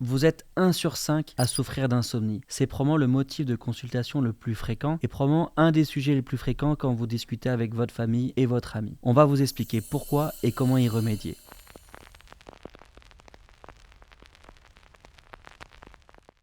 Vous êtes 1 sur 5 à souffrir d'insomnie. C'est probablement le motif de consultation le plus fréquent et probablement un des sujets les plus fréquents quand vous discutez avec votre famille et votre ami. On va vous expliquer pourquoi et comment y remédier.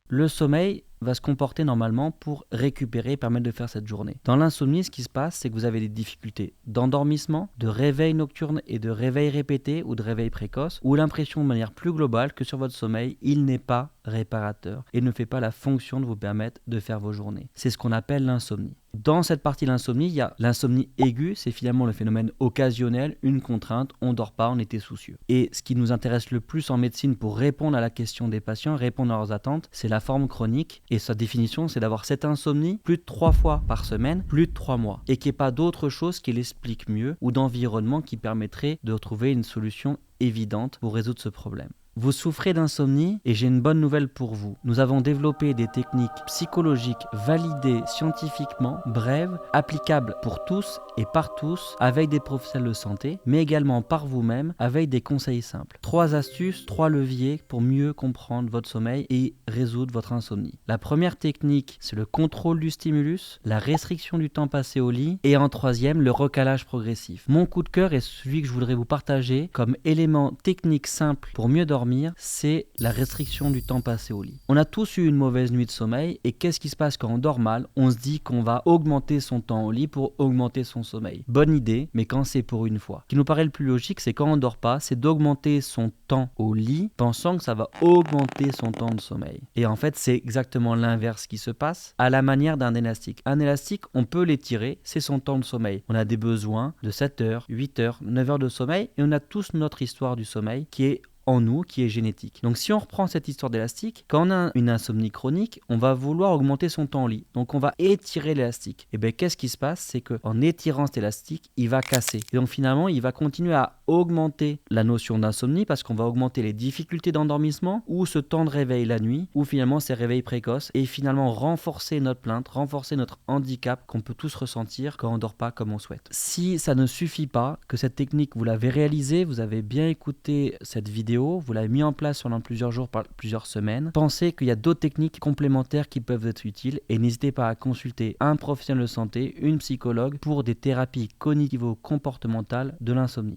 Le sommeil va se comporter normalement pour récupérer et permettre de faire cette journée. Dans l'insomnie, ce qui se passe, c'est que vous avez des difficultés d'endormissement, de réveil nocturne et de réveil répété ou de réveil précoce, ou l'impression de manière plus globale que sur votre sommeil, il n'est pas réparateur et ne fait pas la fonction de vous permettre de faire vos journées. C'est ce qu'on appelle l'insomnie. Dans cette partie de l'insomnie, il y a l'insomnie aiguë, c'est finalement le phénomène occasionnel, une contrainte, on ne dort pas, on était soucieux. Et ce qui nous intéresse le plus en médecine pour répondre à la question des patients, répondre à leurs attentes, c'est la forme chronique. Et sa définition, c'est d'avoir cette insomnie plus de 3 fois par semaine, plus de 3 mois. Et qu'il n'y ait pas d'autre chose qui l'explique mieux ou d'environnement qui permettrait de trouver une solution évidente pour résoudre ce problème. Vous souffrez d'insomnie et j'ai une bonne nouvelle pour vous. Nous avons développé des techniques psychologiques validées scientifiquement, brèves, applicables pour tous et par tous avec des professionnels de santé, mais également par vous-même avec des conseils simples. 3 astuces, 3 leviers pour mieux comprendre votre sommeil et résoudre votre insomnie. La première technique, c'est le contrôle du stimulus, la restriction du temps passé au lit et en troisième, le recalage progressif. Mon coup de cœur est celui que je voudrais vous partager comme élément technique simple pour mieux dormir, c'est la restriction du temps passé au lit. On a tous eu une mauvaise nuit de sommeil et qu'est-ce qui se passe quand on dort mal? On se dit qu'on va augmenter son temps au lit pour augmenter son sommeil. Bonne idée, mais quand c'est pour une fois. Ce qui nous paraît le plus logique, c'est quand on dort pas, c'est d'augmenter son temps au lit pensant que ça va augmenter son temps de sommeil. Et en fait, c'est exactement l'inverse qui se passe à la manière d'un élastique. Un élastique, on peut l'étirer, c'est son temps de sommeil. On a des besoins de 7 heures, 8 heures, 9 heures de sommeil et on a tous notre histoire du sommeil qui est en nous, qui est génétique. Donc si on reprend cette histoire d'élastique, quand on a une insomnie chronique, on va vouloir augmenter son temps au lit. Donc on va étirer l'élastique. Et bien qu'est-ce qui se passe? C'est qu'en étirant cet élastique, il va casser. Et donc finalement, il va continuer à augmenter la notion d'insomnie parce qu'on va augmenter les difficultés d'endormissement ou ce temps de réveil la nuit ou finalement ces réveils précoces et finalement renforcer notre plainte, renforcer notre handicap qu'on peut tous ressentir quand on ne dort pas comme on souhaite. Si ça ne suffit pas, que cette technique vous l'avez réalisée, vous avez bien écouté cette vidéo, vous l'avez mis en place pendant plusieurs jours, par plusieurs semaines, pensez qu'il y a d'autres techniques complémentaires qui peuvent être utiles et n'hésitez pas à consulter un professionnel de santé, une psychologue pour des thérapies cognitivo-comportementales de l'insomnie.